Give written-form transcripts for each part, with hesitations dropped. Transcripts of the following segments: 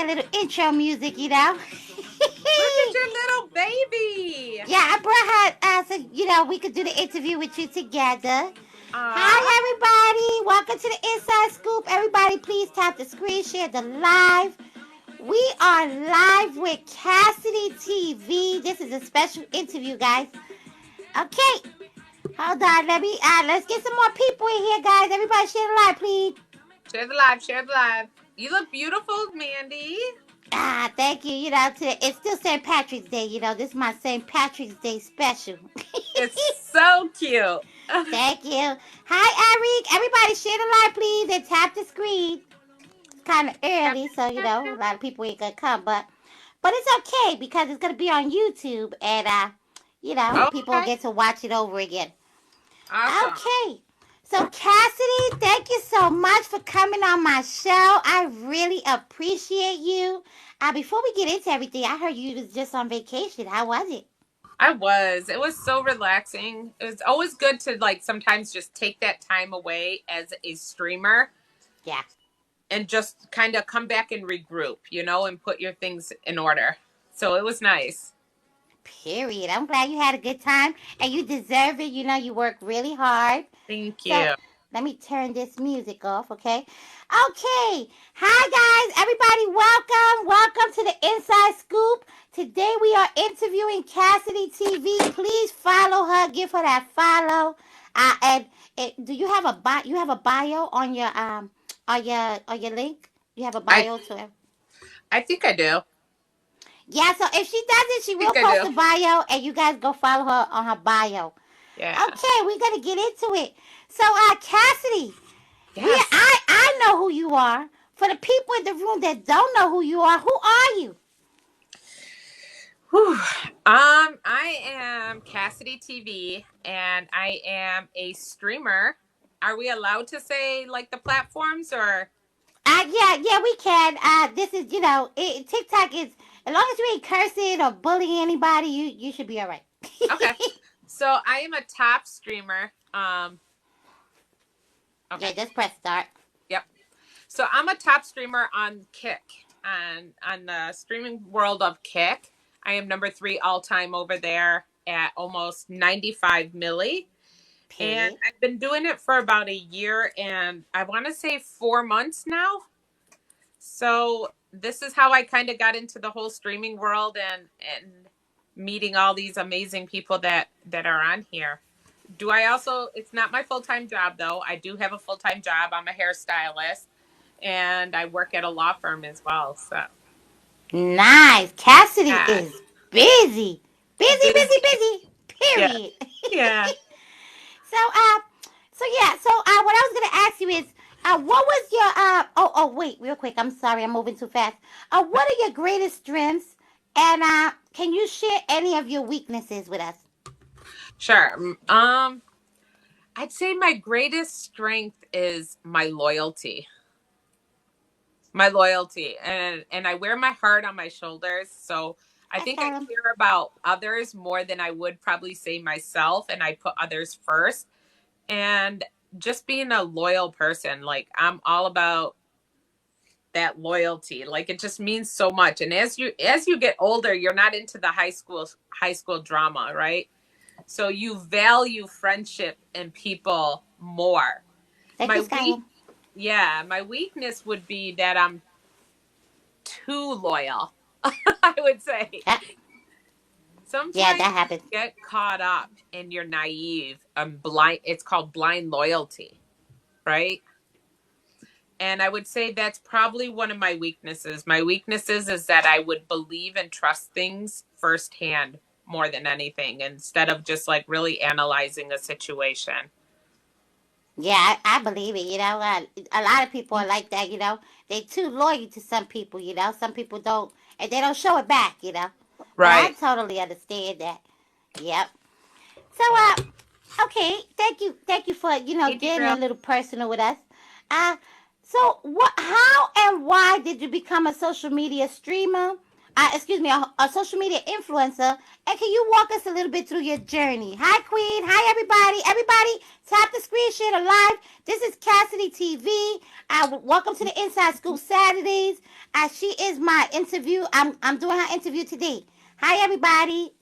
a little intro music, you know. Look at your little baby. Yeah, I brought her so we could do the interview with you together. Hi, Aw. everybody. Welcome to the Inside Scoop. Everybody, please tap the screen, share the live. We are live with Cassidy TV. This is a special interview, guys. Okay, hold on. Let's get some more people in here, guys. Everybody, share the live, please. Share the live. Share the live. You look beautiful, Mandy. Thank you. Today it's still St. Patrick's Day. This is my St. Patrick's Day special. It's so cute. Thank you. Hi, Eric. Everybody share the live, please, and tap the screen. It's kind of early, so, a lot of people ain't going to come, but it's okay because it's going to be on YouTube, and, people will Okay. get to watch it over again. Awesome. Okay. So, Cassidy, thank you so much for coming on my show. I really appreciate you. Before we get into everything, I heard you was just on vacation. How was it? I was. It was so relaxing. It was always good to sometimes just take that time away as a streamer Yeah. and just kind of come back and regroup, and put your things in order. So it was nice. Period. I'm glad you had a good time and you deserve it. You work really hard. Thank So you. let me turn this music off, okay? Okay. Hi, guys. Everybody, welcome. Welcome to the Inside Scoop. Today we are interviewing Cassidy TV. Please follow her. Give her that follow. Do you have a bio on your link? You have a I bio to it? I think I do. Yeah, so if she does it, she I will think I post a do. bio, and you guys go follow her on her bio. Yeah. Okay, we're gonna get into it. So, Cassidy, Yes. I know who you are. For the people in the room that don't know who you are, who are you? Whew. I am Cassidy TV and I am a streamer. Are we allowed to say the platforms or Yeah, we can. This is, TikTok is, as long as you ain't cursing or bullying anybody, you should be all right. okay. So I am a top streamer. Yeah, Okay. just press start. Yep. So I'm a top streamer on Kick. On the streaming world of Kick. I am number 3 all time over there at almost 95 milli. And Period. I've been doing it for about a year and I want to say 4 months now. So this is how I kind of got into the whole streaming world and meeting all these amazing people that are on here. Do I also, it's not my full-time job though. I do have a full-time job. I'm a hairstylist and I work at a law firm as well. So Nice. Cassidy yeah, is busy. Busy, busy. busy, busy. Yeah. Period. Yeah. So, yeah. So, what I was gonna ask you is, what was your wait, real quick. I'm sorry, I'm moving too fast. What are your greatest strengths, and can you share any of your weaknesses with us? Sure. I'd say my greatest strength is my loyalty. My loyalty. And I wear my heart on my shoulders. So I That's think I Salem. care about others more than I would probably say myself. And I put others first. And just being a loyal person, I'm all about that loyalty. It just means so much. And as you get older, you're not into the high school drama, right? So you value friendship and people more. Thank My you, weak Skyrim. Yeah, my weakness would be that I'm too loyal. I would say Yeah, yeah, sometimes that you happens. get caught up and you're naive and blind. It's called blind loyalty, right? And I would say that's probably one of my weaknesses. My weaknesses is that I would believe and trust things firsthand more than anything instead of just really analyzing a situation. Yeah, I believe it. A lot of people are like that. They too loyal to some people. Some people don't, and they don't show it back. But I Right. totally understand that. Yep. So, Yeah. okay. Thank you for Hey, getting a Darrell. little personal with us. Uh, so what? How and why did you become a social media streamer? a social media influencer. And can you walk us a little bit through your journey? Hi, Queen. Hi, everybody. Everybody, tap the screen, share the live. This is Cassidy TV. Welcome to the Inside Scoop Saturdays. She is my interview. I'm doing her interview today. Hi, everybody.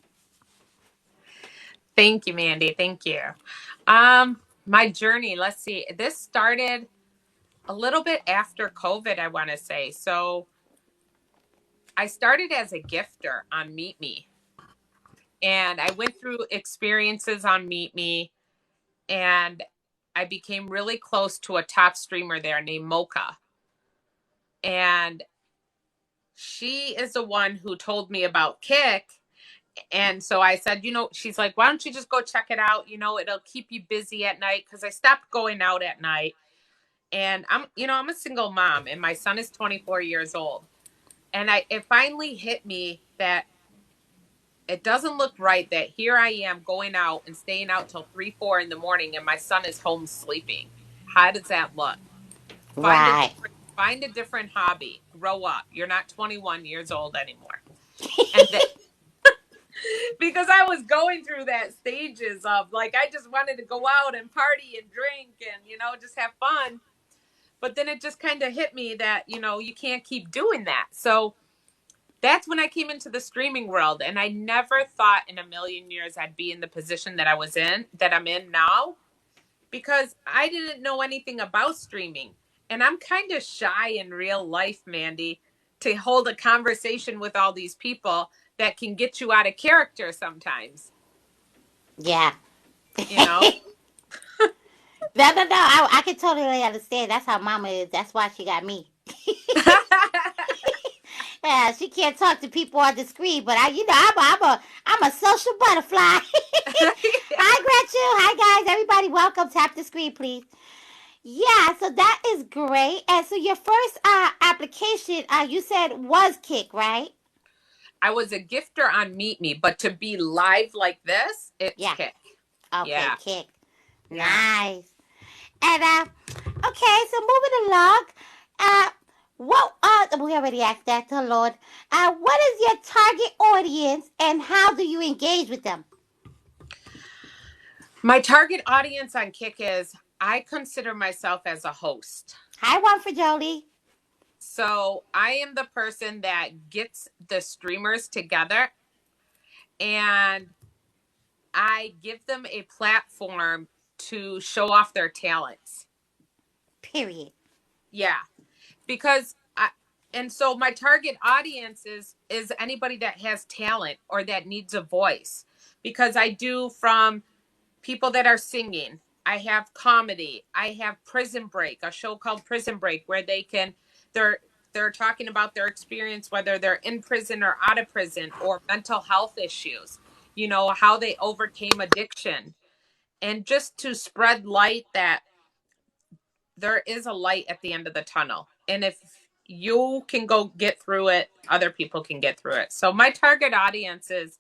Thank you, Mandy. Thank you. My journey, let's see. This started a little bit after COVID, I want to say. So I started as a gifter on Meet Me. And I went through experiences on Meet Me, and I became really close to a top streamer there named Mocha. And she is the one who told me about Kick. And so I said, she's like, why don't you just go check it out? It'll keep you busy at night, because I stopped going out at night. And I'm a single mom, and my son is 24 years old. And it finally hit me that it doesn't look right that here I am going out and staying out till 3, 4 in the morning, and my son is home sleeping. How does that look? Find a Right. different, find a different hobby. Grow up. You're not 21 years old anymore. And because I was going through that stages of like, I just wanted to go out and party and drink and, just have fun. But then it just kind of hit me that, you can't keep doing that. So that's when I came into the streaming world. And I never thought in a million years I'd be in the position that I'm in now, because I didn't know anything about streaming. And I'm kind of shy in real life, Mandy, to hold a conversation with all these people that can get you out of character sometimes, Yeah. you know? No, no, no. I can totally understand. That's how Mama is. That's why she got me. Yeah, she can't talk to people on the screen, but I'm a social butterfly. Hi, Gretchen. Hi, guys. Everybody, welcome. Tap the screen, please. Yeah, so that is great. And so your first application, you said was Kick, right? I was a gifter on Meet Me, but to be live like this, it's Yeah. Kick. Okay, Yeah. Kick. Yeah. Nice. And okay, so moving along. Uh, we already asked that, the Lord. What is your target audience, and how do you engage with them? My target audience on Kick is, I consider myself as a host. Hi, one for Jolie. So I am the person that gets the streamers together, and I give them a platform to show off their talents. Period. Yeah. Because and so my target audience is anybody that has talent or that needs a voice, because I do from people that are singing. I have comedy. I have Prison Break, a show called Prison Break, where they're talking about their experience, whether they're in prison or out of prison, or mental health issues, how they overcame addiction, and just to spread light that there is a light at the end of the tunnel. And if you can go get through it, other people can get through it. So my target audience is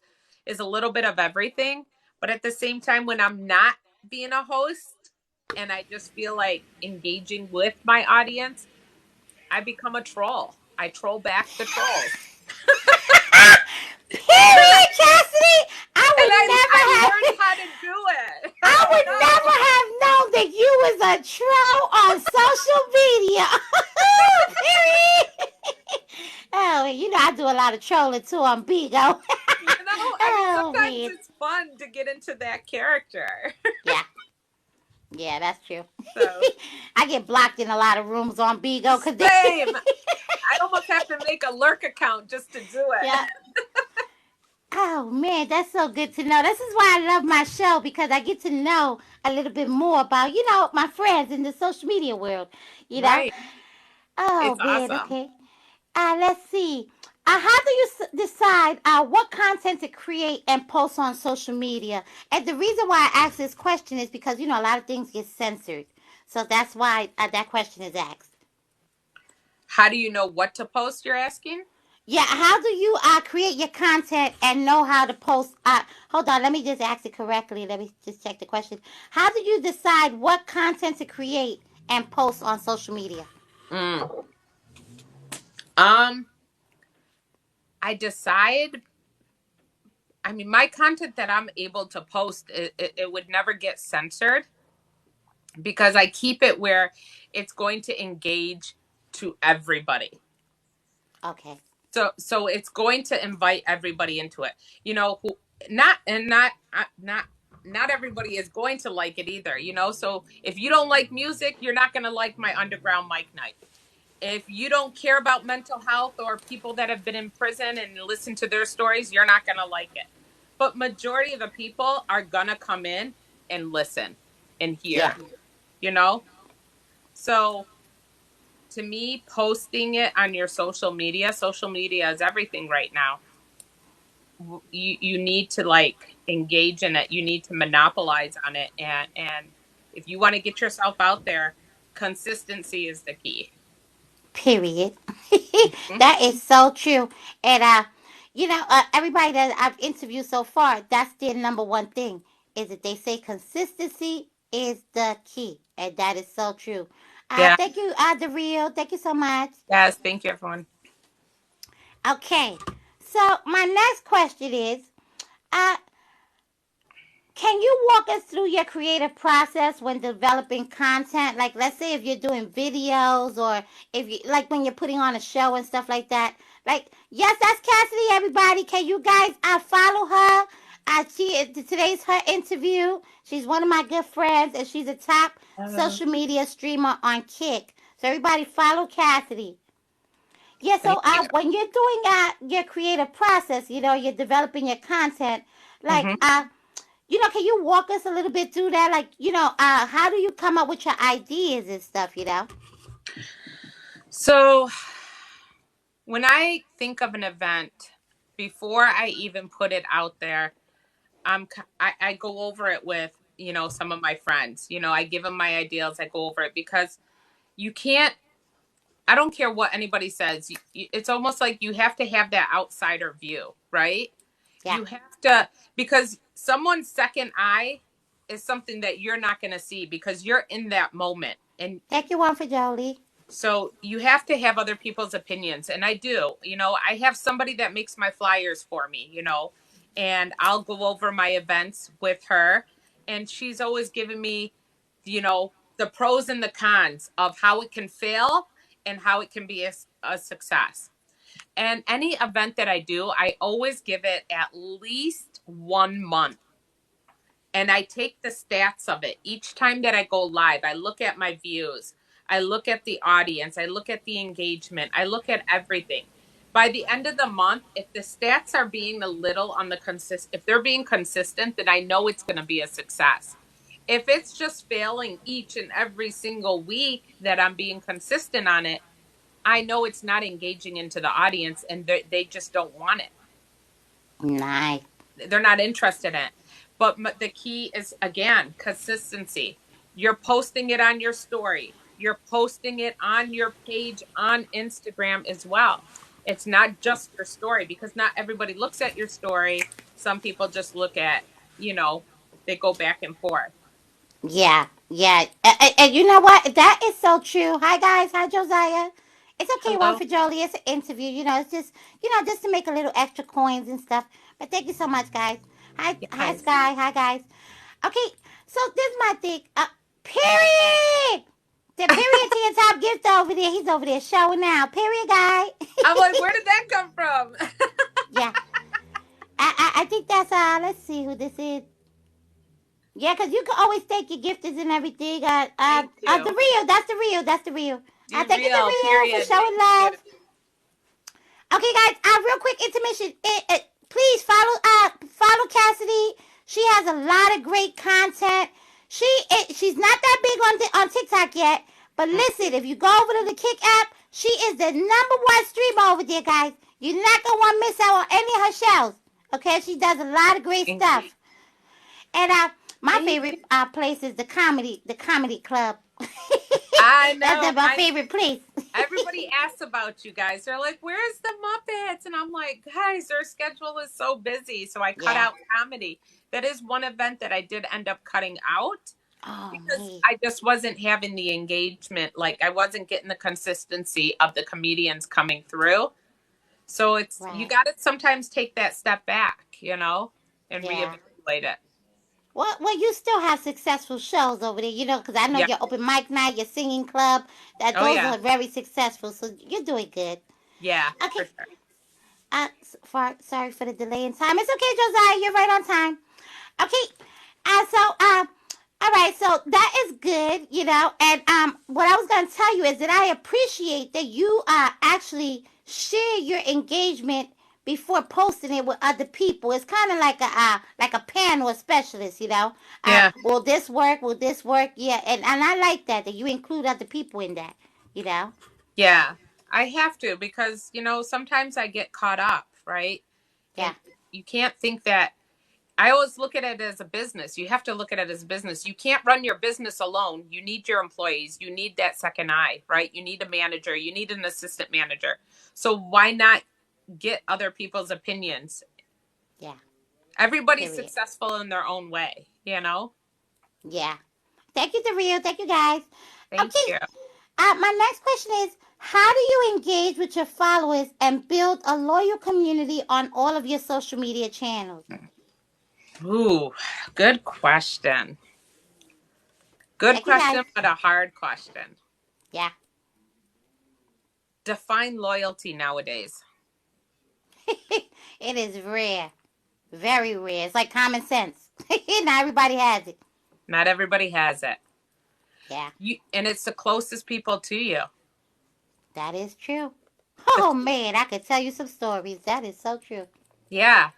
a little bit of everything, but at the same time, when I'm not being a host and I just feel like engaging with my audience, I become a troll. I troll back the trolls. Period, Cassidy. I And would never I have. learned how to do it. I I would never know. have known that you was a troll on social media. Period. Oh, I do a lot of trolling too on Bigo. Oh Sometimes man. it's fun to get into that character. Yeah. Yeah, that's true. So, I get blocked in a lot of rooms on Bigo because they. same. I almost have to make a lurk account just to do it. Yeah. Oh man, that's so good to know. This is why I love my show, because I get to know a little bit more about, my friends in the social media world. You know. Right. Oh It's man. awesome. Okay. Let's see. How do you decide what content to create and post on social media? And the reason why I ask this question is because a lot of things get censored, so that's why that question is asked. How do you know what to post, you're asking? Yeah, how do you create your content and know how to post? Hold on, let me just ask it correctly. Let me just check the question. How do you decide what content to create and post on social media? Mm. Um, I decide, I mean, my content that I'm able to post, it would never get censored because I keep it where it's going to engage to everybody. Okay. So it's going to invite everybody into it. You know, who, not and not not not everybody is going to like it either, you know? So if you don't like music, you're not going to like my underground mic night. If you don't care about mental health or people that have been in prison and listen to their stories, you're not going to like it. But majority of the people are going to come in and listen and Yeah. hear, you know? So to me, posting it on your social media is everything right now. You need to like engage in it. You need to monopolize on it, and if you want to get yourself out there, consistency is the key. Period. Mhm. That is so true. And everybody that I've interviewed so far, that's their number one thing is that they say consistency is the key, and that is so true. Yeah. Thank you, the real. Thank you so much. Yes. Thank you, everyone. Okay, so my next question is, uh, can you walk us through your creative process when developing content? Like, let's say if you're doing videos or if you like when you're putting on a show and stuff like that. Like, yes, that's Cassidy, everybody. Can you guys follow her? Today's her interview. She's one of my good friends, and she's a top social media streamer on Kick. So everybody follow Cassidy. Yeah, Thank so you. when you're doing your creative process, you're developing your content, like Hmm. can you walk us a little bit through that? Like, how do you come up with your ideas and stuff? So when I think of an event, before I even put it out there, I go over it with some of my friends. I give them my ideas. I go over it because you can't. I don't care what anybody says. It's almost like you have to have that outsider view, right? Yeah. You have to, because someone's second eye is something that you're not going to see because you're in that moment. And Thank you one for Jolie. so you have to have other people's opinions. And I do. I have somebody that makes my flyers for me, and I'll go over my events with her. And she's always giving me, the pros and the cons of how it can fail and how it can be a success. And any event that I do, I always give it at least 1 month. And I take the stats of it. Each time that I go live, I look at my views. I look at the audience. I look at the engagement. I look at everything. By the end of the month, if the stats are being a little on the if they're being consistent, then I know it's going to be a success. If it's just failing each and every single week that I'm being consistent on it, I know it's not engaging into the audience and they just don't want it. Nice. They're not interested in it. But the key is, again, consistency. You're posting it on your story. You're posting it on your page on Instagram as well. It's not just your story because not everybody looks at your story. Some people just look at, they go back and forth. Yeah, yeah. And you know what? That is so true. Hi, guys. Hi, Josiah. It's okay, one Hello? for Jolie. It's an interview. It's just, just to make a little extra coins and stuff. But thank you so much, guys. Hi, Yes. Sky. Hi, guys. Okay, so this is my thing. Period. The period to your top gift over there. He's over there showing now. Period, guy. I'm like, where did that come from? Yeah. I think that's let's see who this is. Yeah, because you can always take your gifters and everything. Thank The you. real. That's the real. That's the real. You're Thank you, the real, real, for period. Thank showing you. love. Okay, guys. Real quick intermission. Please follow Cassidy. She has a lot of great content. She's not that big on TikTok yet, but listen, if you go over to the Kick app, she is the number one streamer over there, guys. You're not gonna want to miss out on any of her shows. Okay, she does a lot of great Thank you. stuff. And my Thank you. favorite place is the comedy club. I That's know. my favorite place. Everybody asks about you guys. They're like, "Where's the Muppets?" And I'm like, "Guys, their schedule is so busy." So I cut Yeah. out comedy. That is one event that I did end up cutting out Oh because me. I just wasn't having the engagement. Like I wasn't getting the consistency of the comedians coming through. So you Right. got to sometimes take that step back, and Yeah. reevaluate it. Well, you still have successful shows over there, because I know Yeah. your open mic night, your singing club, that Oh those yeah. are very successful. So you're doing good. Yeah, for Okay. sure. Sorry for the delay in time. It's okay, Josiah. You're right on time. Okay. All right. So that is good, And what I was gonna tell you is that I appreciate that you actually share your engagement before posting it with other people. It's kind of like a panel specialist, Yeah. Will this work? Will this work? Yeah, and I like that you include other people in that, you know. Yeah. I have to because, sometimes I get caught up, right? Yeah. And you can't think that I always look at it as a business. You have to look at it as a business. You can't run your business alone. You need your employees. You need that second eye, right? You need a manager. You need an assistant manager. So why not get other people's opinions? Yeah. Everybody's Period. successful in their own way. Yeah. Thank you, Dario. Thank you, guys. Thank Okay. you. My next question is, how do you engage with your followers and build a loyal community on all of your social media channels? Ooh, good question. Good Thank you, guys. question, but a hard question. Yeah. Define loyalty nowadays. It is rare. Very rare. It's like common sense. Not everybody has it. Not everybody has it. Yeah. And it's the closest people to you. That is true. The, Oh, man. I could tell you some stories. That is so true. yeah.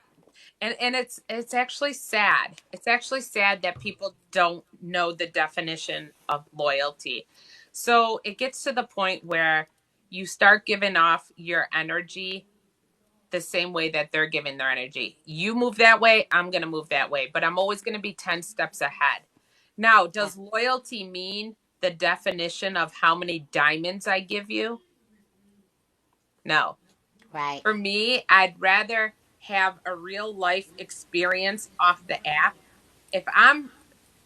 And it's actually sad. It's actually sad that people don't know the definition of loyalty. So it gets to the point where you start giving off your energy the same way that they're giving their energy. You move that way, I'm going to move that way, but I'm always going to be 10 steps ahead. Now, Yeah. does loyalty mean the definition of how many diamonds I give you? No. Right. For me, I'd rather have a real life experience off the app. If I'm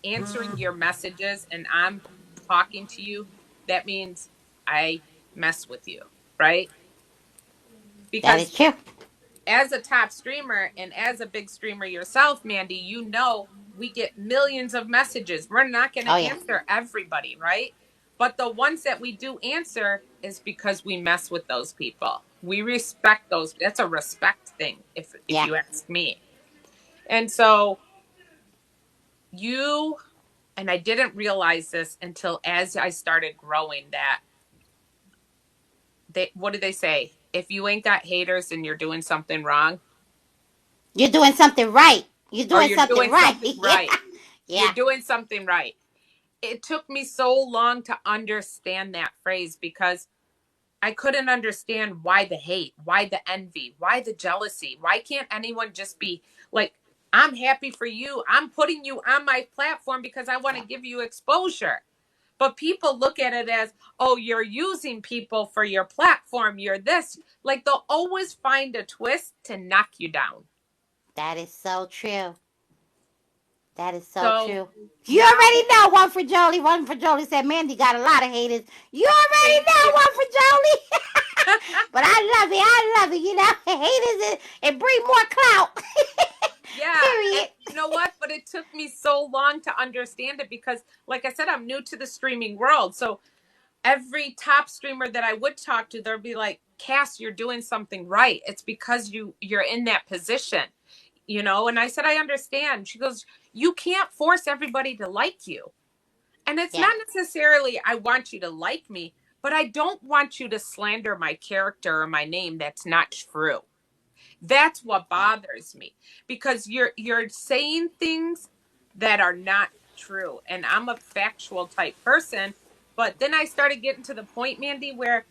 answering your messages and I'm talking to you, that means I mess with you, right? That Because is true. as a top streamer and as a big streamer yourself, Mandy, we get millions of messages. We're not going Oh, to yeah. answer everybody, right? But the ones that we do answer is because we mess with those people. We respect those. That's a respect thing, if Yeah. you ask me. And so you and I didn't realize this until as I started growing that what do they say? If you ain't got haters and you're doing something wrong, You're doing something right. You're or doing you're something doing right. something Yeah. right. You're Yeah. doing something right. It took me so long to understand that phrase because I couldn't understand why the hate, why the envy, why the jealousy. Why can't anyone just be like, I'm happy for you. I'm putting you on my platform because I want to Yeah. give you exposure. But people look at it as, oh, you're using people for your platform. You're this. Like they'll always find a twist to knock you down. That is so true. That is so So true. You now, already know one for Jolie. One for Jolie said Mandy got a lot of haters. You already thank know you. one for Jolie. But I love it. I love it. Haters, it bring more clout. Yeah. And Period. you know what? But it took me so long to understand it because, like I said, I'm new to the streaming world. So every top streamer that I would talk to, they'll be like, Cass, you're doing something right. It's because you're in that position. And I said, I understand. She goes, you can't force everybody to like you. And it's Yeah. not necessarily I want you to like me, but I don't want you to slander my character or my name. That's not true. That's what Yeah. bothers me because you're saying things that are not true. And I'm a factual type person. But then I started getting to the point, Mandy, where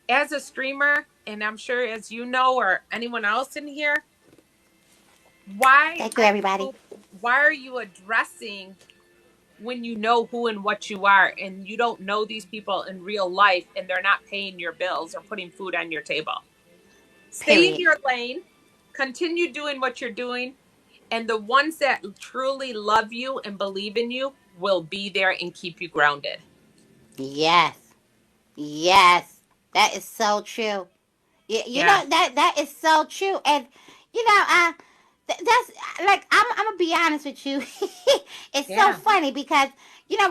as a streamer, and I'm sure as you know, or anyone else in here, why Thank you, are everybody. you addressing when you know who and what you are and you don't know these people in real life and they're not paying your bills or putting food on your table? Stay in Period. your lane, continue doing what you're doing, and the ones that truly love you and believe in you will be there and keep you grounded. Yes. Yes. That is so true. You Yeah. know that is so true, and you know, that's like I'm gonna be honest with you. It's so Yeah. funny because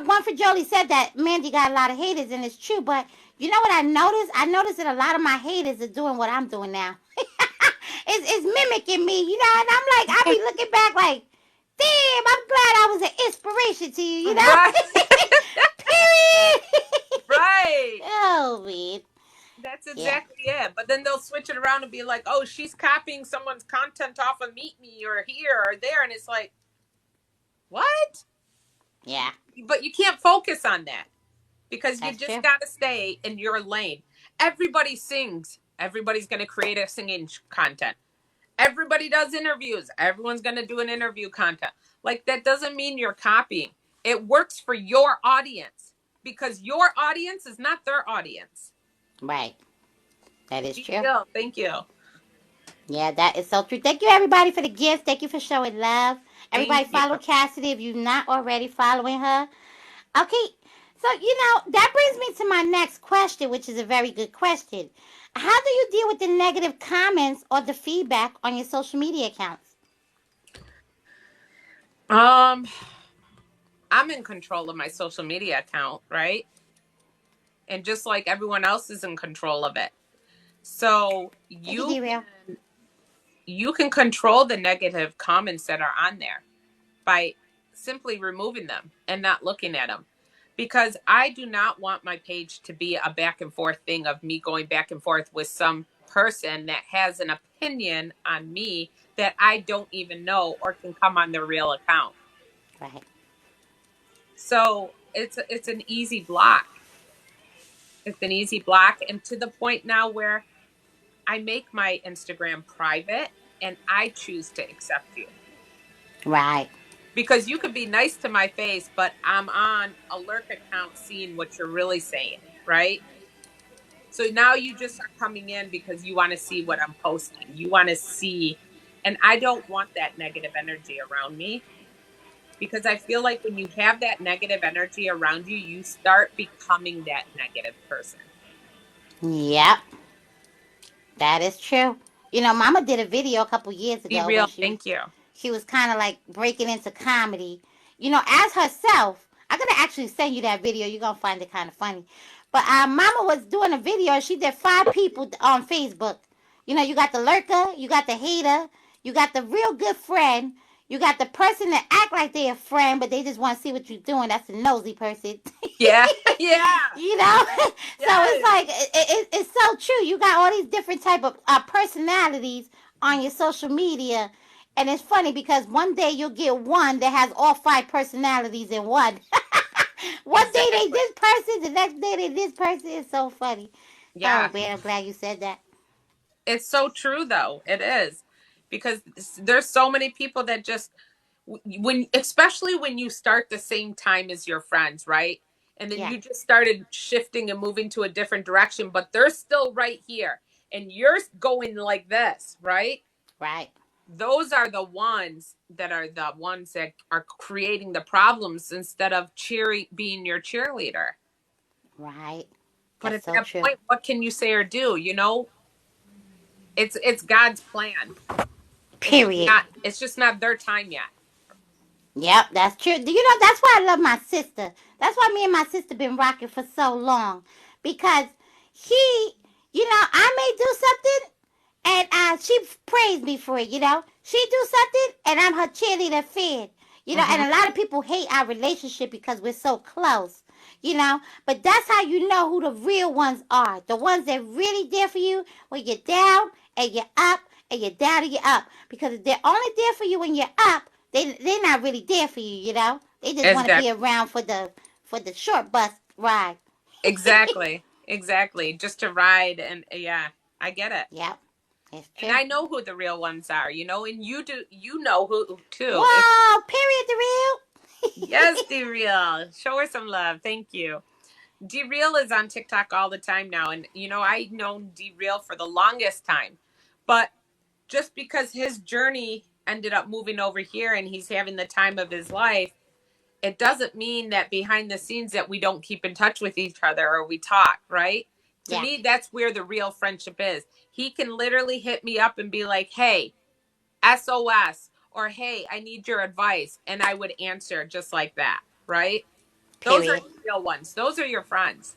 one for Jolie said that Mandy got a lot of haters, and it's true. But you know what I noticed? I noticed that a lot of my haters are doing what I'm doing now. It's mimicking me, and I'm like, I be looking back like, damn, I'm glad I was an inspiration to you, Right. Period. Right. Oh man, That's yeah, exactly it. But then they'll switch it around and be like, oh, she's copying someone's content off of Meet Me or here or there. And it's like, what? yeah, But you can't focus on that because you that's just true. got to stay in your lane. Everybody sings. Everybody's going to create a singing content. Everybody does interviews. Everyone's going to do an interview content. Like, that doesn't mean you're copying. It works for your audience because your audience is not their audience. Right, that is Be true. still. Thank you. Yeah, that is so true. Thank you, everybody, for the gifts. Thank you for showing love. Thank Everybody, you. follow Cassidy if you're not already following her. Okay, so that brings me to my next question, which is a very good question. How do you deal with the negative comments or the feedback on your social media accounts? Um, I'm in control of my social media account, right? And just like everyone else is in control of it. So Thank you, D-Real. you can control the negative comments that are on there by simply removing them and not looking at them. Because I do not want my page to be a back and forth thing of me going back and forth with some person that has an opinion on me that I don't even know or can come on their real account. Right. So it's an easy block. It's an easy block, and to the point now where I make my Instagram private and I choose to accept you. Right. Because you could be nice to my face, but I'm on a lurk account seeing what you're really saying, right? So now you just are coming in because you want to see what I'm posting. You want to see, and I don't want that negative energy around me because I feel like when you have that negative energy around you, you start becoming that negative person. Yep, that is true. Mama did a video a couple years Be ago real. where she was Thank you. she was kind of like breaking into comedy. As herself. I'm gonna actually send you that video. You're gonna find it kind of funny. But Mama was doing a video. She did 5 people on Facebook. You got the lurker, you got the hater, you got the real good friend, you got the person that act like they're a friend, but they just want to see what you're doing. That's a nosy person. Yeah. Yeah. you know so it's Yes. like it's so true. You got all these different type of personalities on your social media, and it's funny because one day you'll get one that has all 5 personalities in one. One day they Exactly. this person, the next day they this person. Is so funny. Oh Yeah. man, I'm glad you said that. It's so true, though. It is. Because there's so many people that just, when, especially when you start the same time as your friends, right? And then Yeah. you just started shifting and moving to a different direction, but they're still right here. And you're going like this, right? Right. Those are the ones that are creating the problems instead of being your cheerleader. Right. But That's at so that true. point, what can you say or do? It's God's plan. Period. It's just not their time yet. Yep, that's true. That's why I love my sister. That's why me and my sister been rocking for so long. Because he, I may do something and she praised me for it. She do something and I'm her cheerleader fan. And Hmm. a lot of people hate our relationship because we're so close. But that's how you know who the real ones are. The ones that really there for you when you're down and you're up and you're down and you're up. Because if they're only there for you when you're up, they're not really there for you. They just want to be Exactly. around for the short bus ride. Exactly. Exactly. Just to ride, and yeah, I get it. Yep, it's And true. I know who the real ones are, and you do, who too. It's Whoa, period the yes, real. D Real. Show her some love. Thank you. D Real is on TikTok all the time now. And I've known D Real for the longest time. But just because his journey ended up moving over here and he's having the time of his life, it doesn't mean that behind the scenes that we don't keep in touch with each other or we talk, right? To Yeah. me, that's where the real friendship is. He can literally hit me up and be like, hey, SOS, or hey, I need your advice. And I would answer just like that, right? Those are Period. the real ones. Those are your friends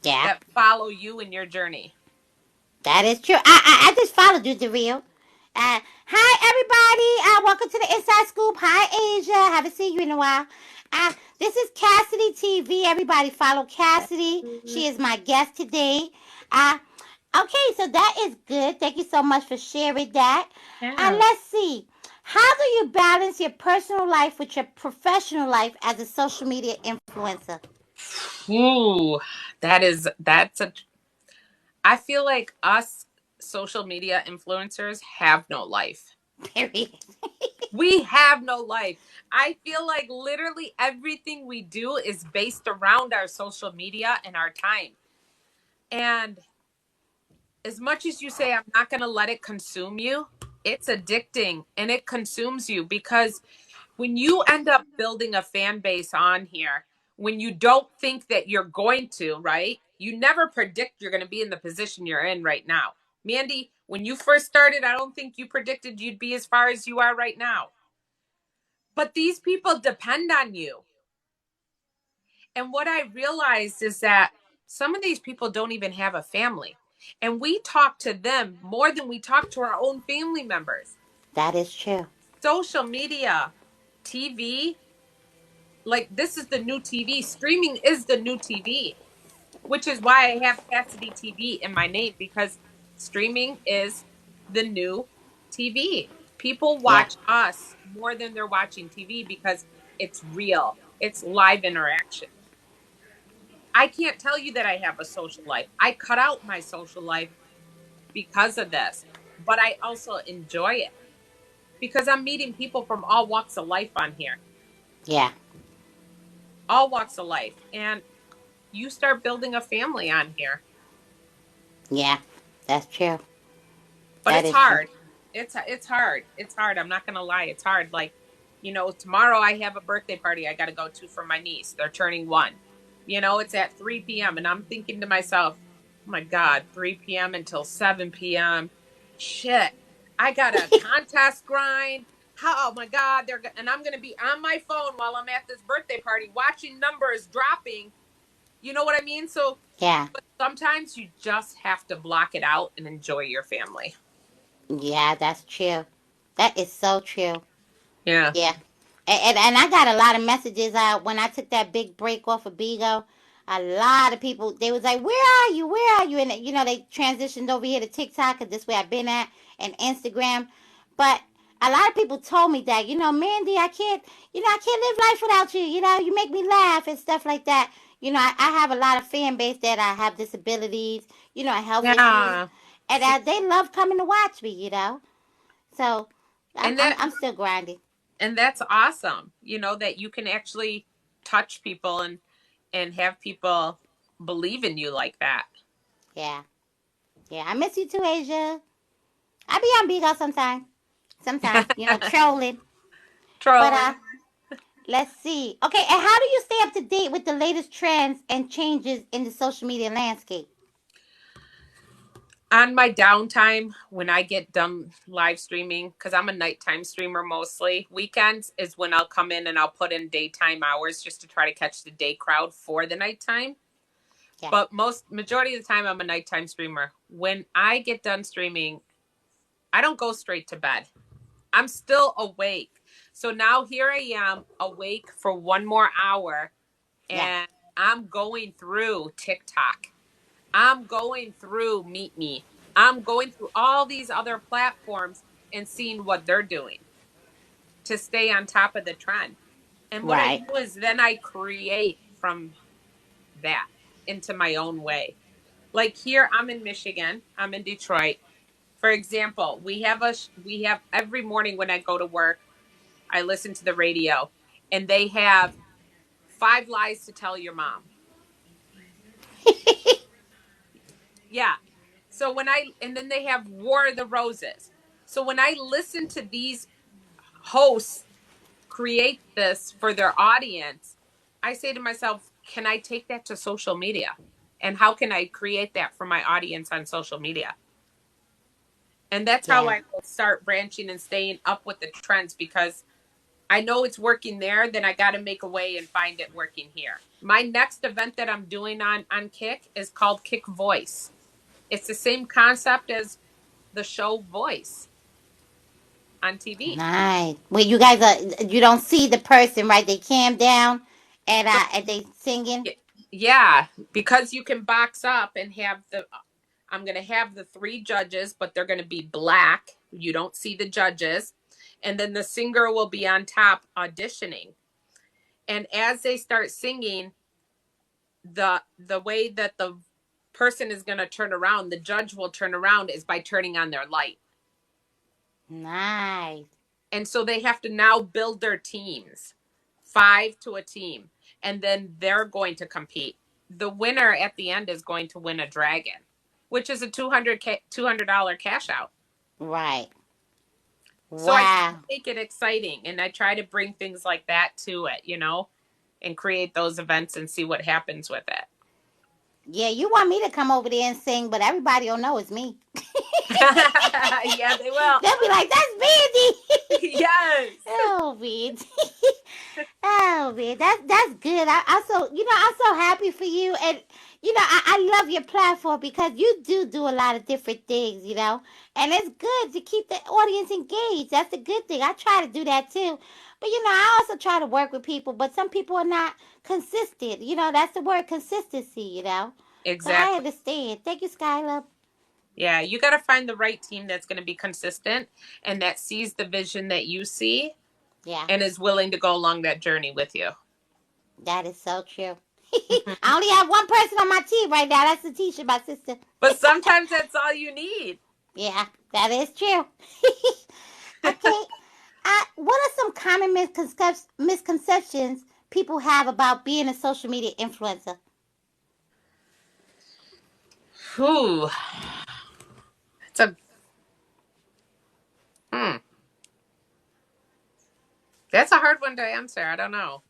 Yeah. that follow you in your journey. That is true. I just followed you, DeVille. Hi, everybody. Welcome to the Inside Scoop. Hi, Asia. Haven't seen you in a while. This is Cassidy TV. Everybody follow Cassidy. She is my guest today. Uh, okay, so that is good. Thank you so much for sharing that. Yeah. Let's see. How do you balance your personal life with your professional life as a social media influencer? Ooh, that's a I feel like us social media influencers have no life. Period. We have no life. I feel like literally everything we do is based around our social media and our time. And as much as you say, I'm not going to let it consume you, it's addicting and it consumes you because when you end up building a fan base on here, when you don't think that you're going to, right? You never predict you're going to be in the position you're in right now. Mandy, when you first started, I don't think you predicted you'd be as far as you are right now. But these people depend on you. And what I realized is that some of these people don't even have a family. And we talk to them more than we talk to our own family members. That is true. Social media, TV, like this is the new TV. Streaming is the new TV, which is why I have Cassidy TV in my name because streaming is the new TV. People Yeah. watch us more than they're watching TV because it's real. It's live interaction. I can't tell you that I have a social life. I cut out my social life because of this, but I also enjoy it because I'm meeting people from all walks of life on here, Yeah. all walks of life. And you start building a family on here, Yeah. That's true. but That it's is true. hard. It's hard. It's hard. I'm not gonna lie. It's hard. Like, tomorrow I have a birthday party I got to go to for my niece. They're turning 1. It's at 3 p.m. and I'm thinking to myself, oh my God, 3 p.m. until 7 p.m. Shit, I got a contest grind. How, oh my God, and I'm gonna be on my phone while I'm at this birthday party watching numbers dropping. You know what I mean? So Yeah. but sometimes you just have to block it out and enjoy your family. Yeah, that's true. That is so true. Yeah. Yeah. And I got a lot of messages out when I took that big break off of Bigo. A lot of people, they was like, where are you? Where are you? And, they transitioned over here to TikTok because this way I've been at, and Instagram. But a lot of people told me that, Mandy, I can't live life without you. You make me laugh and stuff like that. I have a lot of fan base that I have disabilities, health issues. Yeah. And they love coming to watch me. So I'm, And I'm, that I'm still grinding. and that's awesome. That you can actually touch people and have people believe in you like that. Yeah. Yeah, I miss you too, Asia. I be on Bigo sometime. Sometimes, trolling. But Trolling. let's see. Okay, and how do you stay up to date with the latest trends and changes in the social media landscape? On my downtime when I get done live streaming, because I'm a nighttime streamer mostly, weekends is when I'll come in and I'll put in daytime hours just to try to catch the day crowd for the nighttime. Yeah. But most majority of the time I'm a nighttime streamer. When I get done streaming, I don't go straight to bed. I'm still awake. So now here I am awake for one more hour Yeah. and I'm going through TikTok. I'm going through Meet Me. I'm going through all these other platforms and seeing what they're doing to stay on top of the trend. And what I Right. do is then I create from that into my own way. Like here, I'm in Michigan. I'm in Detroit. For example, we have every morning when I go to work, I listen to the radio, and they have 5 lies to tell your mom. Yeah. So and then they have War of the Roses. So when I listen to these hosts create this for their audience, I say to myself, can I take that to social media? And how can I create that for my audience on social media? And that's how Yeah. I will start branching and staying up with the trends, because I know it's working there, then I got to make a way and find it working here. My next event that I'm doing on Kick is called Kick Voice. It's the same concept as the show Voice on TV. Nice. Well, you guys you don't see the person, right? They cam down So and they singing. yeah, because you can box up and have I'm going to have the three judges, but they're going to be black. You don't see the judges. And then the singer will be on top auditioning. And as they start singing, the way that the person is going to turn around, the judge will turn around, is by turning on their light. Nice. And so they have to now build their teams, 5 to a team, and then they're going to compete. The winner at the end is going to win a dragon, which is a $200 cash out. Right. So I try to Wow. make it exciting, and I try to bring things like that to it, and create those events and see what happens with it. Yeah, you want me to come over there and sing, but everybody will know it's me. Yeah, they will. They'll be like, "That's Mandy." Yes. Oh, man. Oh man, that's good. I so I'm so happy for you, and I love your platform because you do a lot of different things, and it's good to keep the audience engaged. That's a good thing. I try to do that too, but I also try to work with people, but some people are not consistent. That's the word, consistency. So I Exactly. understand. Thank you, Skylar. Yeah, you got to find the right team that's going to be consistent and that sees the vision that you see Yeah, and is willing to go along that journey with you. that is so true. Mhm. I only have one person on my team right now. That's Letitia, my sister. But sometimes that's all you need. Yeah, that is true. Okay. What are some common misconceptions people have about being a social media influencer? Whew. It's a hmm. That's a hard one to answer. I don't know.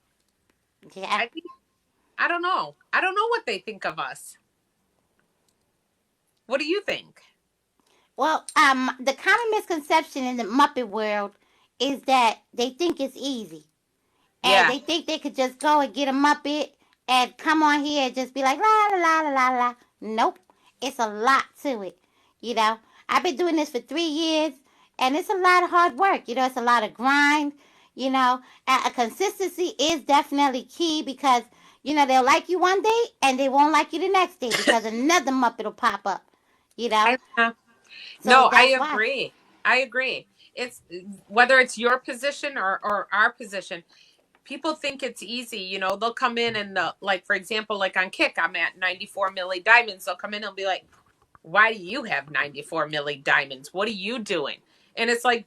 Yeah. I think I don't know. I don't know what they think of us. What do you think? Well, the common misconception in the Muppet world is that they think it's easy, and Yeah. they think they could just go and get a Muppet and come on here and just be like la la la la la la. Nope, it's a lot to it. You know, I've been doing this for 3 years, and it's a lot of hard work. It's a lot of grind. A consistency is definitely key because they'll like you one day and they won't like you the next day because another Muppet will pop up. You know, I, so no, I that's why. agree. I agree. It's whether it's your position or our position, people think it's easy. They'll come in and like, for example, like on Kick, I'm at 94 milli diamonds. They'll come in and be like, why do you have 94 milli diamonds? What are you doing? And it's like,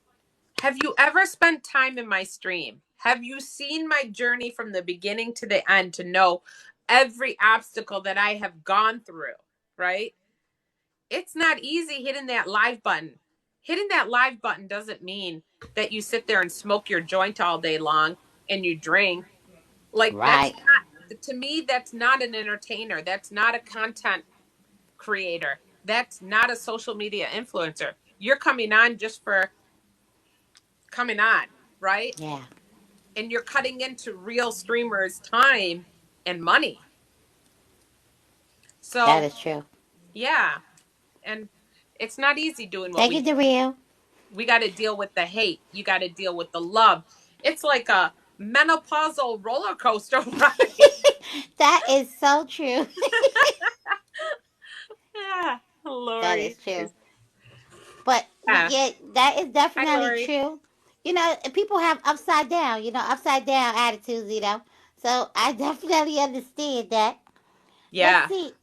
have you ever spent time in my stream? Have you seen my journey from the beginning to the end to know every obstacle that I have gone through, right? It's not easy hitting that live button. Hitting that live button doesn't mean that you sit there and smoke your joint all day long and you drink. Like, that's Right. not, to me, that's not an entertainer. That's not a content creator. That's not a social media influencer. You're coming on just for coming on, right? Yeah, And you're cutting into real streamers' time and money. that So, is true. yeah. And it's not easy doing what Take we it do. to real. We got to deal with the hate. You got to deal with the love. It's like a menopausal roller coaster ride. That is so true. Yeah, That is Lori. true. But Yeah. yeah, that is Hi, definitely Lori. true. People have upside down attitudes. So I definitely understand that. Let's Yeah. see.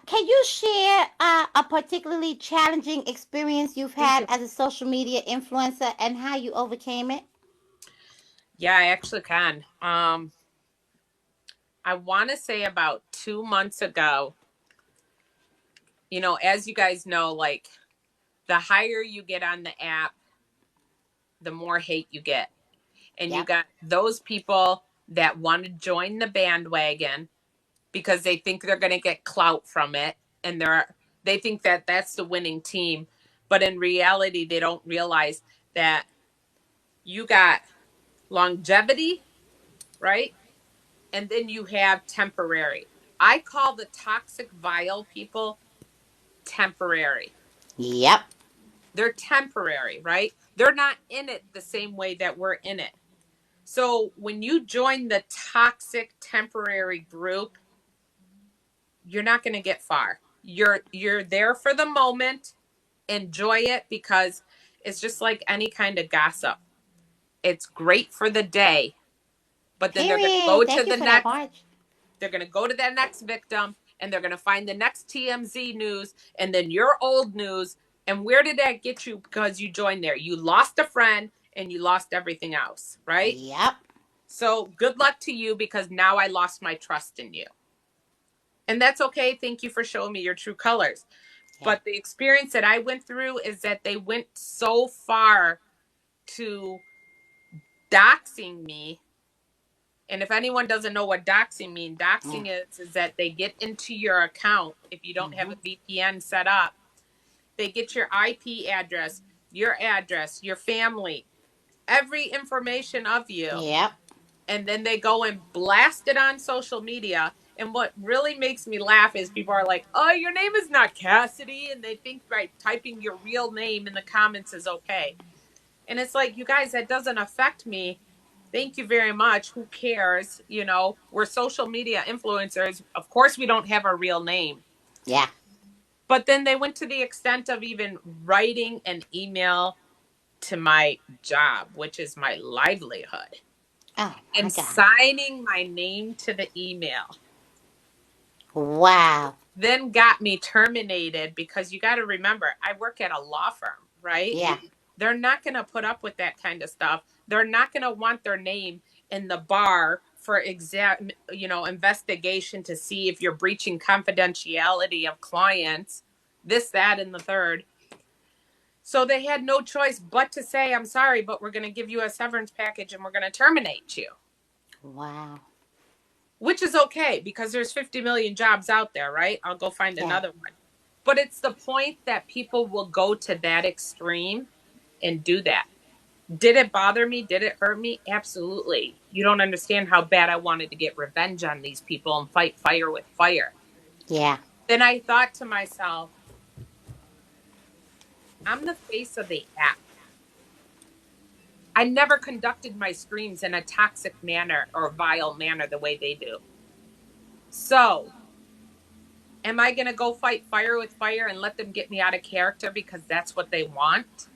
Can you share a particularly challenging experience you've Thank had you. as a social media influencer and how you overcame it? Yeah, I actually can. I want to say about 2 months ago, as you guys know, like, the higher you get on the app, the more hate you get. And you Yep. got those people that want to join the bandwagon, because they think they're going to get clout from it, and they think that that's the winning team. But in reality, they don't realize that you got longevity, right? And then you have temporary. I call the toxic vile people temporary. Yep. They're temporary, right? They're not in it the same way that we're in it. So when you join the toxic temporary group, you're not going to get far. You're there for the moment. Enjoy it, because it's just like any kind of gossip. It's great for the day, but then they're going to go Period. to Thank you the for that, next Marge. they're going to go to that next victim, and they're going to find the next TMZ news, and then your old news. And where did that get you? Because you joined there. You lost a friend and you lost everything else, right? Yep. So good luck to you, because now I lost my trust in you. And that's okay. Thank you for showing me your true colors. Yeah. But the experience that I went through is that they went so far to doxing me. And if anyone doesn't know what doxing means, Mm. doxing is that they get into your account. If you don't have Mm-hmm. a VPN set up, they get your IP address, your family, every information of you. Yep. And then they go and blast it on social media. And what really makes me laugh is people are like, oh, your name is not Cassidy. And they think by typing your real name in the comments is okay. And it's like, you guys, that doesn't affect me. Thank you very much. Who cares? We're social media influencers. Of course, we don't have a real name. Yeah. But then they went to the extent of even writing an email to my job, which is my livelihood, Oh my and God. signing my name to the email. Wow. Then got me terminated, because you got to remember, I work at a law firm, right? Yeah. They're not going to put up with that kind of stuff. They're not going to want their name in the bar for investigation to see if you're breaching confidentiality of clients, this, that, and the third. So they had no choice but to say, I'm sorry, but we're going to give you a severance package and we're going to terminate you. Wow. Which is okay, because there's 50 million jobs out there, right? I'll go find Yeah. another one. But it's the point that people will go to that extreme and do that. Did it bother me? Did it hurt me? Absolutely. You don't understand how bad I wanted to get revenge on these people and fight fire with fire. Yeah. Then I thought to myself, I'm the face of the app. I never conducted my streams in a toxic manner or vile manner the way they do. So, am I going to go fight fire with fire and let them get me out of character because that's what they want?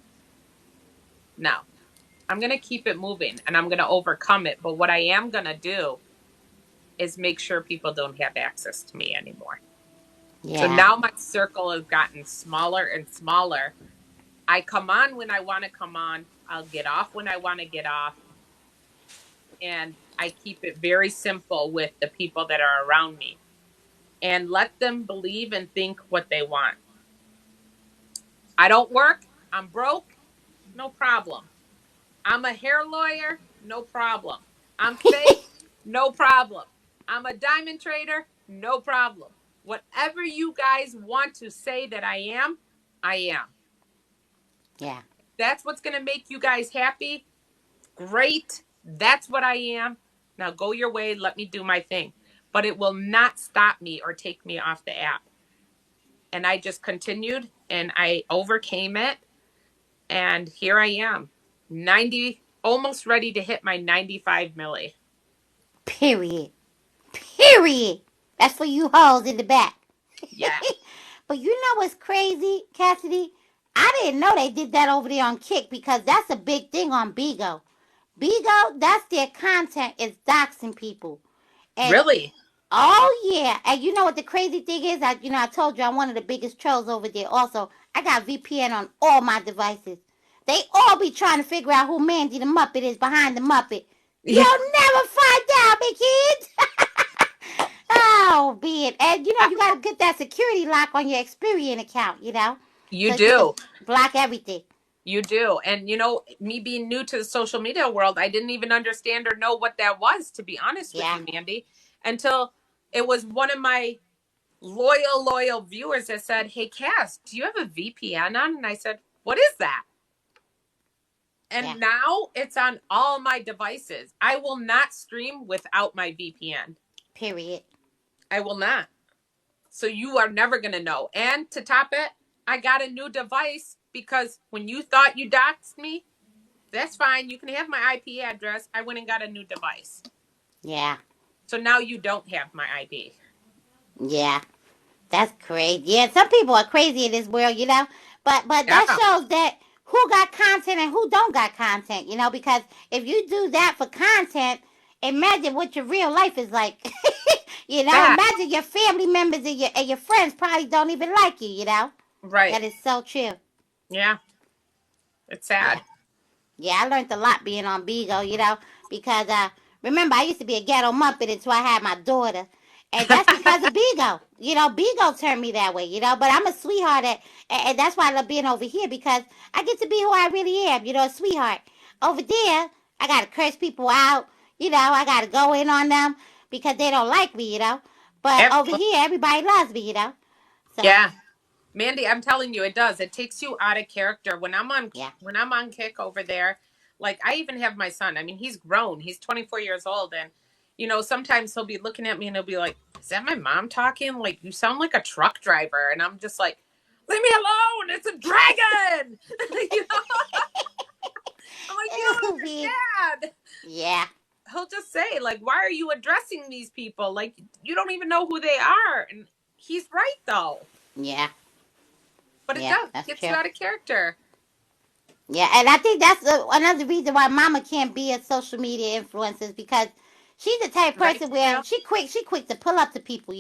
No. I'm going to keep it moving and I'm going to overcome it. But what I am going to do is make sure people don't have access to me anymore. So Yeah. now my circle has gotten smaller and smaller. I come on when I want to come on. I'll get off when I want to get off. And I keep it very simple with the people that are around me and let them believe and think what they want. I don't work. I'm broke. No problem. I'm a hair lawyer. No problem. I'm fake. No problem. I'm a diamond trader. No problem. Whatever you guys want to say that I am, I am. Yeah. That's what's going to make you guys happy. Great. That's what I am. Now go your way. Let me do my thing. But it will not stop me or take me off the app. And I just continued and I overcame it. And here I am, 90, almost ready to hit my 95 milli. Period. Period. That's for you hoes in the back. Yeah. But you know what's crazy, Cassidy? I didn't know they did that over there on Kick, because that's a big thing on Bigo. Bigo, that's their content, is doxing people. And Really? oh yeah, and you know what the crazy thing is? I told you I'm one of the biggest trolls over there. Also, I got VPN on all my devices. They all be trying to figure out who Mandy the Muppet is behind the Muppet. Yeah. You'll never find out, big kids. Oh, be it. And you gotta get that security lock on your Experian account, You so you can do. block everything. You do. And me being new to the social media world, I didn't even understand or know what that was, to be honest with Yeah. you, Mandy, until it was one of my loyal viewers that said, "Hey, Cass, do you have a VPN on?" And I said, "What is that?" Yeah. And now it's on all my devices. I will not stream without my VPN. Period. I will not. So you are never going to know. And to top it, I got a new device because when you thought you doxed me, that's fine. You can have my IP address. I went and got a new device. Yeah. So now you don't have my IP. Yeah. That's crazy. Yeah, some people are crazy in this world, But that Yeah. shows that who got content and who don't got content, because if you do that for content, imagine what your real life is like. That. Imagine your family members and your friends probably don't even like you. Right. That is so true. Yeah. It's Yeah. sad. Yeah, I learned a lot being on Bigo, because remember I used to be a ghetto muppet until I had my daughter. And that's because of Bigo. Bigo turned me that way. But I'm a sweetheart and that's why I love being over here because I get to be who I really am, a sweetheart. Over there, I gotta curse people out, I gotta go in on them because they don't like me. But over Absolutely. here everybody loves me. So Yeah. Mandy, I'm telling you, it does. It takes you out of character. yeah. When I'm on kick over there, like I even have my son. I mean, he's grown. He's 24 years old, and sometimes he'll be looking at me and he'll be like, "Is that my mom talking? Like you sound like a truck driver." And I'm just like, "Leave me alone! It's a dragon!" I'm like, "You don't understand." Yeah. He'll just say, like, "Why are you addressing these people? Like you don't even know who they are." And he's right though. Yeah. But it Yeah, does. It that's gets you true. out of character. Yeah, and I think that's another reason why Mama can't be a social media influencer because she's the type of Right, person where Danielle? she quick to pull up to people.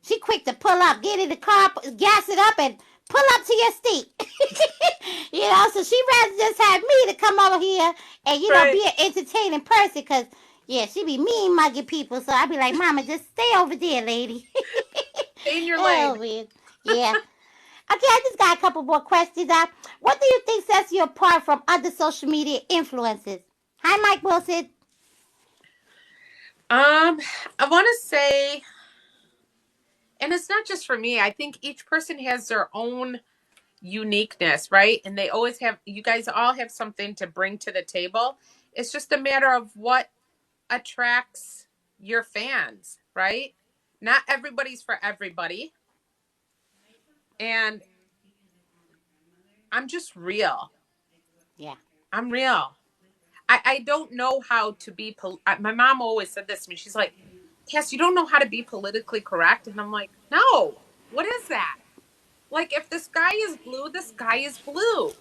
She quick to pull up, get in the car, gas it up, and pull up to your seat. So she rather just have me to come over here and Right. be an entertaining person because yeah, she be mean mugging people. So I be like, Mama, just stay over there, lady. Stay in your Oh lane. man, yeah. Okay, I just got a couple more questions. What do you think sets you apart from other social media influencers? Hi, Mike Wilson. I want to say, and it's not just for me. I think each person has their own uniqueness, right? And they always have. You guys all have something to bring to the table. It's just a matter of what attracts your fans, right? Not everybody's for everybody, and I'm just real. Yeah, I'm real. I don't know how to be. My mom always said this to me. She's like, Cass, you don't know how to be politically correct. And I'm like, no, what is that? Like, if the sky is blue, the sky is blue,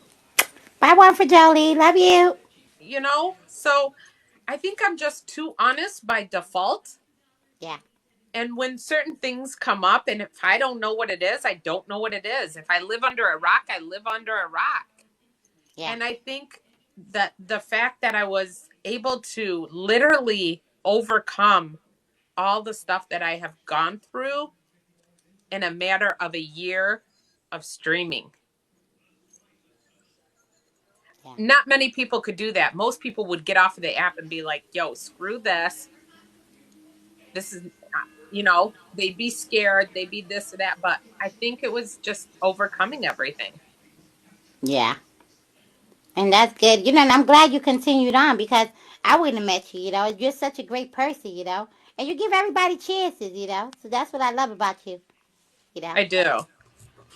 buy one for Jolie. Love you. you know? So I think I'm just too honest by default. Yeah, And when certain things come up, and if I don't know what it is, I don't know what it is. If I live under a rock, I live under a rock. yeah, And I think that the fact that I was able to literally overcome all the stuff that I have gone through in a matter of a year of streaming. yeah, Not many people could do that. Most people would get off of the app and be like, yo, screw this. This is, they'd be scared. They'd be this or that. But I think it was just overcoming everything. yeah. And that's good. And I'm glad you continued on because I wouldn't have met you. You're such a great person. And you give everybody chances. So that's what I love about you. You know. I do.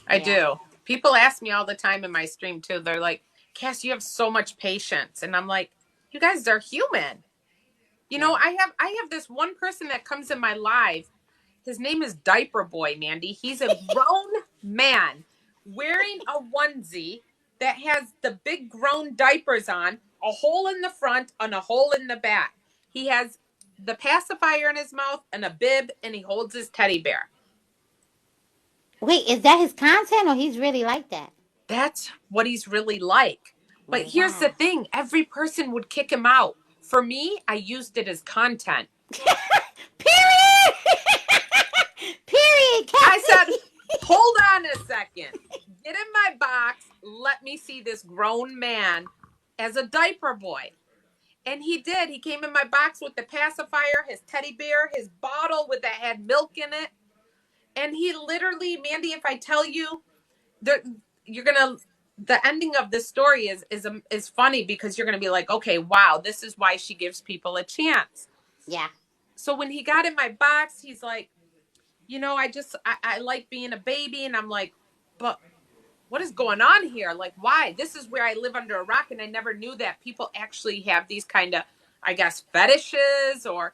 I Yeah, do. People ask me all the time in my stream too. They're like, Cass, you have so much patience. And I'm like, you guys are human. yeah. I have this one person that comes in my live. His name is Diaper Boy, Mandy. He's a grown man wearing a onesie that has the big grown diapers on, a hole in the front and a hole in the back. He has the pacifier in his mouth and a bib, and he holds his teddy bear. Wait, is that his content or he's really like that? That's what he's really like. But here's the Wow. thing, every person would kick him out. For me, I used it as content. Period. Period, I said, Cassie. hold on a second. Get in my box. Let me see this grown man as a diaper boy. And he did. He came in my box with the pacifier, his teddy bear, his bottle with that had milk in it. And he literally, Mandy, if I tell you, there, you're gonna. The ending of this story is funny because you're gonna be like, okay, wow, this is why she gives people a chance. Yeah. So when he got in my box, he's like, I like being a baby, and I'm like, but what is going on here? Like, why? This is where I live under a rock, and I never knew that people actually have these kind of, I guess, fetishes or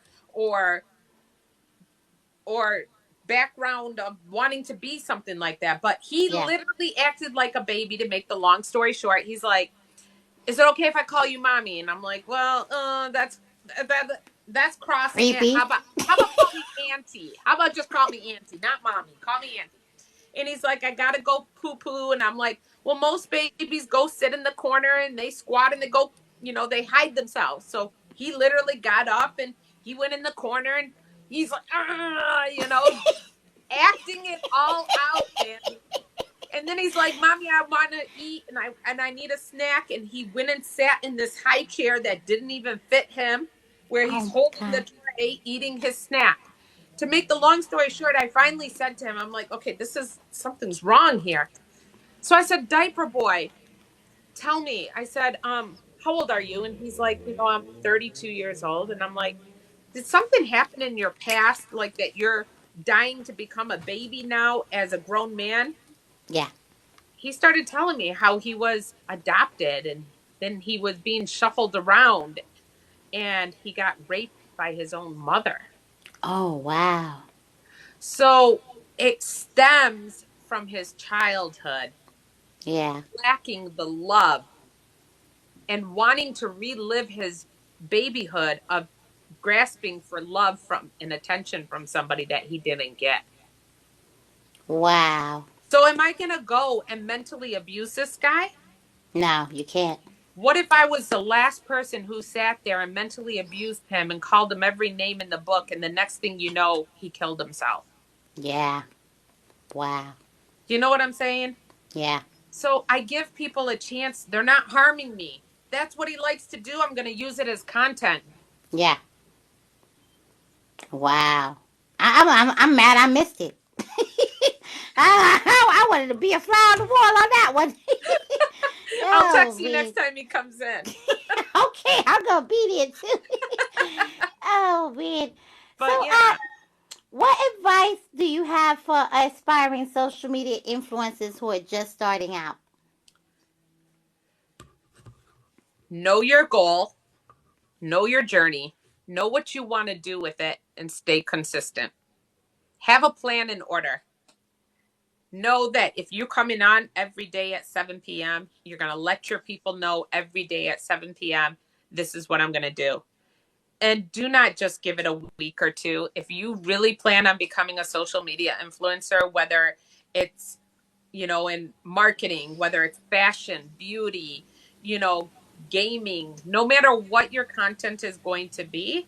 or background of wanting to be something like that. But he Yeah. literally acted like a baby. To make the long story short, he's like, "Is it okay if I call you mommy?" And I'm like, "Well, that that's crossing it. Creepy. How about call me auntie? How about just call me auntie, not mommy? Call me auntie." And he's like, "I gotta go poo poo," and I'm like, "Well, most babies go sit in the corner and they squat and they go, they hide themselves." So he literally got up and he went in the corner and he's like, "Ah," acting it all out, man. And then he's like, "Mommy, I want to eat and I need a snack." And he went and sat in this high chair that didn't even fit him, where Oh he's my holding the God. tray, eating his snack. To make the long story short, I finally said to him, I'm like, "Okay, this is something's wrong here." So I said, "Diaper boy, tell me." I said, "How old are you?" And he's like, "I'm 32 years old." And I'm like, "Did something happen in your past, like that you're dying to become a baby now as a grown man?" Yeah. He started telling me how he was adopted and then he was being shuffled around and he got raped by his own mother. Oh, wow. So it stems from his childhood, Yeah. lacking the love and wanting to relive his babyhood of grasping for love from and attention from somebody that he didn't get. Wow. So am I going to go and mentally abuse this guy? No, you can't. What if I was the last person who sat there and mentally abused him and called him every name in the book, and the next thing you know, he killed himself? Yeah. Wow. Do you know what I'm saying? Yeah. So I give people a chance. They're not harming me. That's what he likes to do. I'm going to use it as content. Yeah. Wow. I'm mad I missed it. I wanted to be a fly on the wall on that one. I'll Oh, text you next man. time he comes in. Okay, I'm going to be there too. Oh, man. So, But yeah, what advice do you have for aspiring social media influencers who are just starting out? know your goal, know your journey, know what you want to do with it, and stay consistent. Have a plan in order. Know that if you're coming on every day at 7 p.m., you're going to let your people know every day at 7 p.m., this is what I'm going to do. And do not just give it a week or two. If you really plan on becoming a social media influencer, whether it's, in marketing, whether it's fashion, beauty, you know, gaming, no matter what your content is going to be,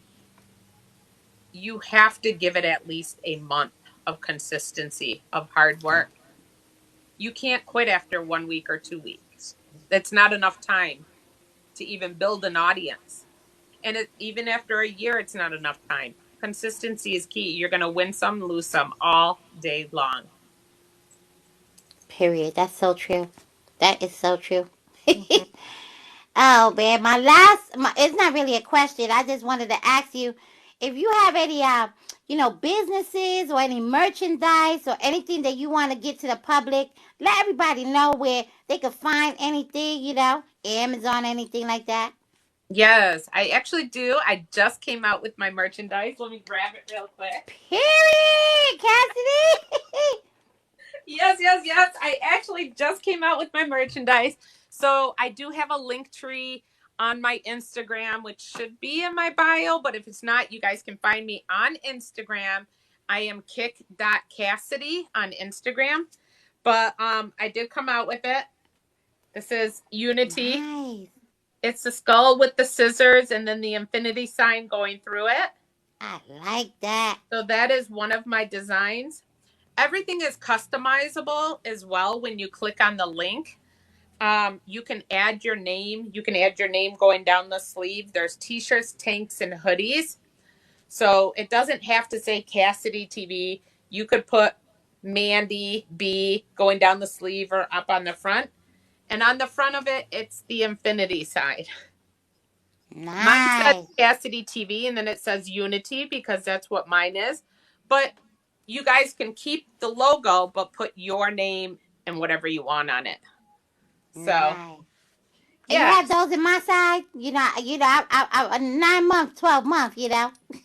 you have to give it at least a month of consistency, of hard Yeah. work. You can't quit after 1 week or 2 weeks. That's not enough time to even build an audience. And even after a year, it's not enough time. Consistency is key. You're going to win some, lose some all day long. Period. That's so true. That is so true. Mhm. Oh man, it's not really a question. I just wanted to ask you if you have any businesses or any merchandise or anything that you want to get to the public. Let everybody know where they can find anything, Amazon, anything like that. Yes, I actually do. I just came out with my merchandise. Let me grab it real quick. Period, Cassidy. Yes, yes, yes. I actually just came out with my merchandise. So I do have a link tree on my Instagram, which should be in my bio. But if it's not, you guys can find me on Instagram. I am kick.cassidy on Instagram. But I did come out with it. This is Unity. Nice. It's the skull with the scissors and then the infinity sign going through it. I like that. So that is one of my designs. Everything is customizable as well when you click on the link. You can add your name. You can add your name going down the sleeve. There's t-shirts, tanks, and hoodies. So it doesn't have to say Cassidy TV. You could put Mandy B going down the sleeve or up on the front. And on the front of it, it's the infinity side. Mine says Nice. Cassidy TV and then it says Unity because that's what mine is. But you guys can keep the logo, but put your name and whatever you want on it. So, Nice. And you yeah. have those in my side? I 9 month, 12 month,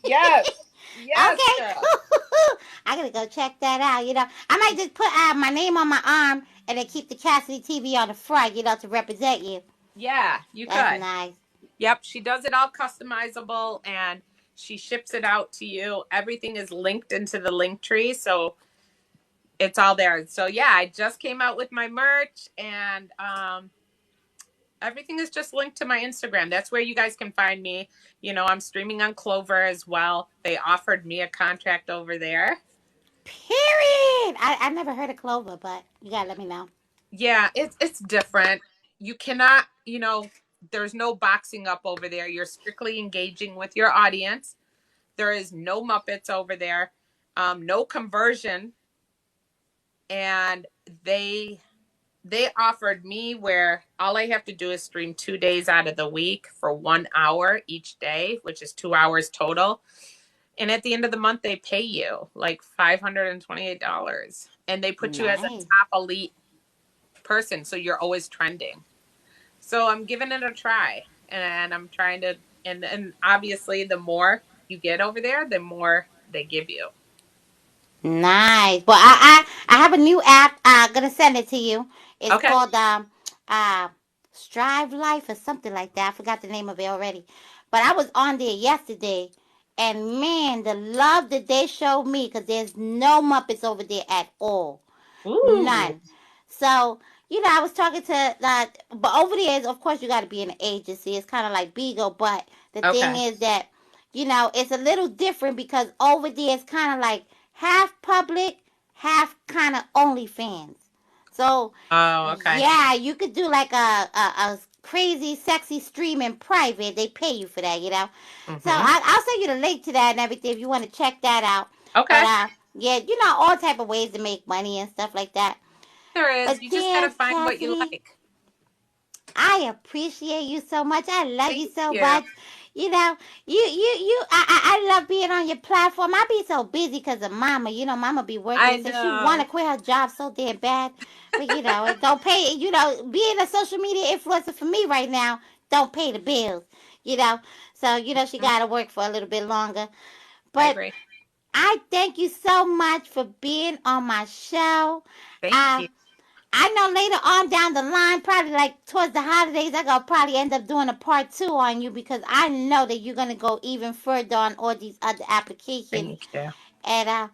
Yes. Yes, Okay, girl. cool. I gotta go check that out. I might just put my name on my arm and then keep the Cassidy TV on the front, to represent you. Yeah, you That's could. nice. Yep, she does it all customizable and she ships it out to you. Everything is linked into the link tree, so it's all there. So yeah, I just came out with my merch and everything is just linked to my Instagram. That's where you guys can find me. I'm streaming on Clover as well. They offered me a contract over there. Period. I never heard of Clover, but you gotta let me know. Yeah, it's different. You cannot, there's no boxing up over there. You're strictly engaging with your audience. There is no Muppets over there, no conversion, and they offered me where all I have to do is stream 2 days out of the week for 1 hour each day, which is 2 hours total. And at the end of the month, they pay you like $528, and they put you as a Nice. top elite person, so you're always trending. So I'm giving it a try, and I'm trying to, and obviously the more you get over there, the more they give you. Nice. Well, I have a new app. I'm gonna send it to you. It's Okay. called uh Strive Life or something like that. I forgot the name of it already. But I was on there yesterday, and man, the love that they showed me, because there's no Muppets over there at all. Ooh. None. So, I was talking to but over there is, of course, you got to be in an agency. It's kind of like Beagle, but the thing Okay. is that, it's a little different because over there it's kind of like half public, half kind of OnlyFans. So, Oh, okay. yeah, you could do like a crazy, sexy stream in private. They pay you for that. So Mm-hmm. I'll send you the link to that and everything if you want to check that out. But Okay. yeah, all type of ways to make money and stuff like that. There is. But You just gotta then, find what you Cassidy, like. I appreciate you so much. I love you Thank so you. much. I love being on your platform. I be so busy because of Mama. Mama be working, I so she want to know. quit her job so damn bad. But it don't pay. Being a social media influencer for me right now don't pay the bills. You know, so she Mhm. got to work for a little bit longer. I But agree. I thank you so much for being on my show. Thank Uh, you. I know later on down the line, probably like towards the holidays, I gonna probably end up doing a part two on you because I know that you're gonna go even further on all these other applications. Thank you. And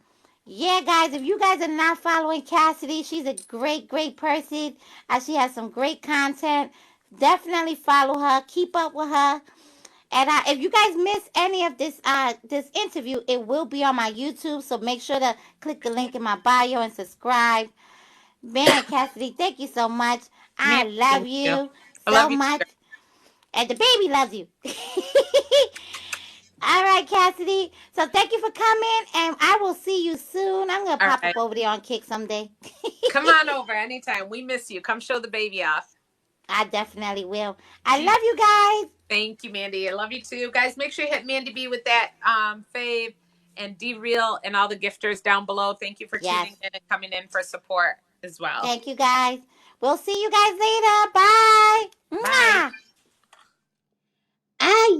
yeah, guys, if you guys are not following Cassidy, she's a great, great person. She has some great content. Definitely follow her. Keep up with her. And if you guys miss any of this interview, it will be on my YouTube. So make sure to click the link in my bio and subscribe. Man, Cassidy, thank you so much. I Man, love thank you. you I so love you much. too. And the baby loves you. All right, Cassidy. So thank you for coming, and I will see you soon. I'm going to All pop right. up over there on Kick someday. Come on over anytime. We miss you. Come show the baby off. I definitely will. I love you guys. Thank you, Mandy. I love you too. Guys, make sure you hit Mandy B with that fave and D Real and all the gifters down below. Thank you for Yes. tuning in and coming in for support as well. Thank you, guys. We'll see you guys later. Bye. Bye. Mwah.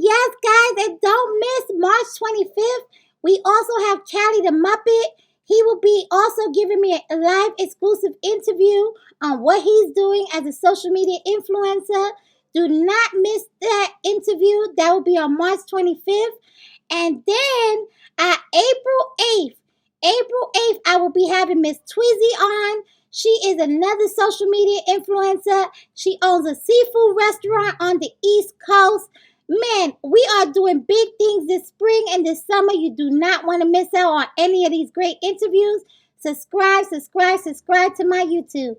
Yes, guys, and don't miss March 25th. We also have Callie the Muppet. He will be also giving me a live exclusive interview on what he's doing as a social media influencer. Do not miss that interview. That will be on March 25th. And then April 8th, I will be having Miss Twizzy on. She is another social media influencer. She owns a seafood restaurant on the East Coast. Man, we are doing big things this spring and this summer. You do not want to miss out on any of these great interviews. Subscribe to my YouTube.